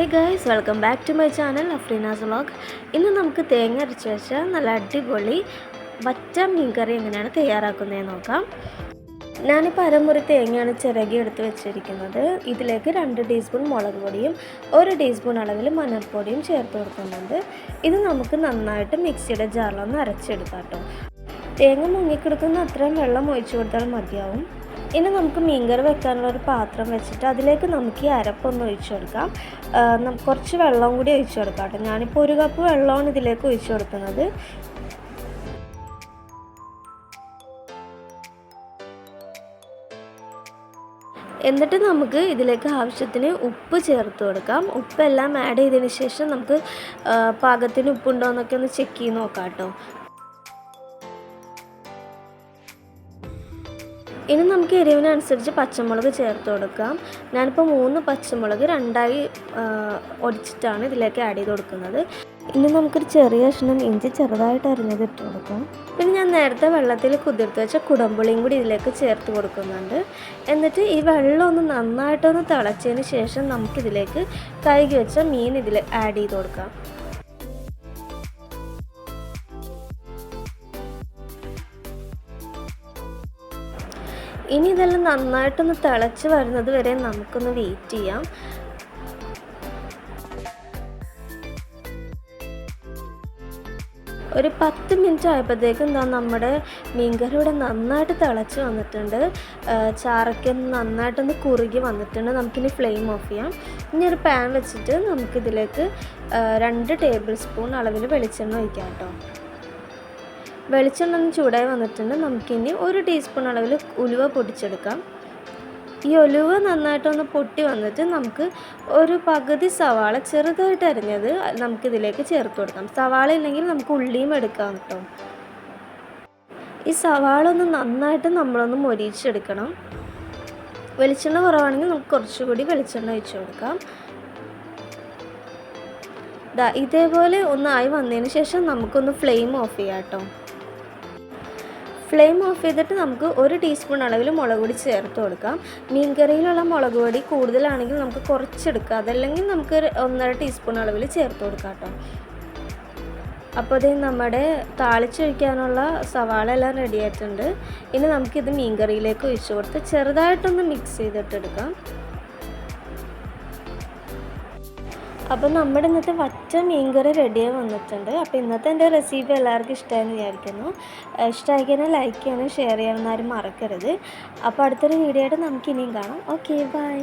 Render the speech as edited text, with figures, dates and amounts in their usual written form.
Hi guys, welcome back to my channel Afreena's vlog. ഇന്ന് നമുക്ക് തേങ്ങ അരച്ച് വെച്ച നല്ല അടിപൊളി വറ്റ മീൻ കറി എങ്ങനെയാണ് തയ്യാറാക്കുന്നതെന്ന് നോക്കാം. ഞാനിപ്പോൾ അരമുറി തേങ്ങയാണ് ചിരകി എടുത്ത് വെച്ചിരിക്കുന്നത്. ഇതിലേക്ക് 2 ടീസ്പൂൺ മുളക് പൊടിയും 1 ടീസ്പൂൺ അളവിൽ മഞ്ഞൾപ്പൊടിയും ചേർത്ത് കൊടുക്കുന്നുണ്ട്. ഇത് നമുക്ക് നന്നായിട്ട് മിക്സിയുടെ ജാറിലൊന്ന് അരച്ചെടുക്കാം കേട്ടോ. തേങ്ങ മുങ്ങിക്കിടക്കുന്ന അത്രയും വെള്ളം ഒഴിച്ചു കൊടുത്താൽ മതിയാവും. ഇനി നമുക്ക് മീൻകറി വെക്കാനുള്ളൊരു പാത്രം വെച്ചിട്ട് അതിലേക്ക് നമുക്ക് ഈ അരപ്പൊന്ന് ഒഴിച്ചു കൊടുക്കാം. കുറച്ച് വെള്ളം കൂടി ഒഴിച്ചു കൊടുക്കാം കേട്ടോ. ഞാനിപ്പോൾ 1 കപ്പ് വെള്ളമാണ് ഇതിലേക്ക് ഒഴിച്ചു കൊടുക്കുന്നത്. എന്നിട്ട് നമുക്ക് ഇതിലേക്ക് ആവശ്യത്തിന് ഉപ്പ് ചേർത്ത് കൊടുക്കാം. ഉപ്പെല്ലാം ആഡ് ചെയ്തതിന് ശേഷം നമുക്ക് പാകത്തിന് ഉപ്പുണ്ടോ എന്നൊക്കെ ഒന്ന് ചെക്ക് ചെയ്ത് നോക്കാം കേട്ടോ. ഇനി നമുക്ക് എരിവിനനുസരിച്ച് പച്ചമുളക് ചേർത്ത് കൊടുക്കാം. ഞാനിപ്പോൾ 3 പച്ചമുളക് 2ആയി ഒടിച്ചിട്ടാണ് ഇതിലേക്ക് ആഡ് ചെയ്ത് കൊടുക്കുന്നത്. ഇനി നമുക്കൊരു ചെറിയ കഷ്ണം ഇഞ്ചി ചെറുതായിട്ട് അരിഞ്ഞത് ഇട്ട് കൊടുക്കാം. പിന്നെ ഞാൻ നേരത്തെ വെള്ളത്തിൽ കുതിർത്ത് വെച്ച കുടംപുളിയും കൂടി ഇതിലേക്ക് ചേർത്ത് കൊടുക്കുന്നുണ്ട്. എന്നിട്ട് ഈ വെള്ളം ഒന്ന് നന്നായിട്ടൊന്ന് തിളച്ചതിന് ശേഷം നമുക്കിതിലേക്ക് കഴുകി വെച്ച മീൻ ഇതിൽ ആഡ് ചെയ്ത് കൊടുക്കാം. ഇനി ഇതെല്ലാം നന്നായിട്ടൊന്ന് തിളച്ച് വരുന്നത് വരെ നമുക്കൊന്ന് വെയിറ്റ് ചെയ്യാം. ഒരു 10 മിനിറ്റ് ആയപ്പോഴത്തേക്കും നമ്മുടെ മീൻകറി ഇവിടെ നന്നായിട്ട് തിളച്ച് വന്നിട്ടുണ്ട്. ചാറൊക്കെ നന്നായിട്ടൊന്ന് കുറുകി വന്നിട്ടുണ്ട്. നമുക്കിനി ഫ്ലെയിം ഓഫ് ചെയ്യാം. ഇനി ഒരു പാൻ വെച്ചിട്ട് നമുക്കിതിലേക്ക് 2 ടേബിൾ സ്പൂൺ അളവിൽ വെളിച്ചെണ്ണ ഒഴിക്കാം കേട്ടോ. വെളിച്ചെണ്ണ ഒന്ന് ചൂടായി വന്നിട്ടുണ്ട്. നമുക്കിനി 1 ടീസ്പൂൺ അളവിൽ ഉലുവ പൊടിച്ചെടുക്കാം. ഈ ഉലുവ നന്നായിട്ടൊന്ന് പൊട്ടി വന്നിട്ട് നമുക്ക് ഒരു പകുതി സവാള ചെറുതായിട്ട് അരിഞ്ഞത് നമുക്കിതിലേക്ക് ചേർത്ത് കൊടുക്കാം. സവാള ഇല്ലെങ്കിൽ നമുക്ക് ഉള്ളിയും എടുക്കാം കേട്ടോ. ഈ സവാള ഒന്ന് നന്നായിട്ട് നമ്മളൊന്ന് മൊരിച്ചെടുക്കണം. വെളിച്ചെണ്ണ കുറവാണെങ്കിൽ നമുക്ക് കുറച്ചുകൂടി വെളിച്ചെണ്ണ ഒഴിച്ച് കൊടുക്കാം. ഇതേപോലെ ഒന്നായി വന്നതിന് ശേഷം നമുക്കൊന്ന് ഫ്ലെയിം ഓഫ് ചെയ്യാം കേട്ടോ. ഫ്ലെയിം ഓഫ് ചെയ്തിട്ട് നമുക്ക് 1 ടീസ്പൂൺ അളവിൽ മുളക് പൊടി ചേർത്ത് കൊടുക്കാം. മീൻകറിയിലുള്ള മുളക് പൊടി കൂടുതലാണെങ്കിൽ നമുക്ക് കുറച്ചെടുക്കാം. അതല്ലെങ്കിൽ നമുക്ക് 1.5 ടീസ്പൂൺ അളവിൽ ചേർത്ത് കൊടുക്കാം കേട്ടോ. അപ്പോൾ ഇത് നമ്മുടെ താളിച്ചൊഴിക്കാനുള്ള സവാള എല്ലാം റെഡി ആയിട്ടുണ്ട്. ഇനി നമുക്കിത് മീൻകറിയിലേക്ക് ഒഴിച്ചു കൊടുത്ത് ചെറുതായിട്ടൊന്ന് മിക്സ് ചെയ്തിട്ടെടുക്കാം. അപ്പോൾ നമ്മുടെ ഇന്നത്തെ വറ്റ മീൻകറി റെഡിയായി വന്നിട്ടുണ്ട്. അപ്പോൾ ഇന്നത്തെ എൻ്റെ റെസിപ്പി എല്ലാവർക്കും ഇഷ്ടമായെന്ന് വിചാരിക്കുന്നു. ഇഷ്ടമായിക്കഴിഞ്ഞാൽ ലൈക്ക് ചെയ്യാനും ഷെയർ ചെയ്യാനും ആരും മറക്കരുത്. അപ്പോൾ അടുത്തൊരു വീഡിയോ ആയിട്ട് നമുക്ക് ഇനിയും കാണാം. Okay, by.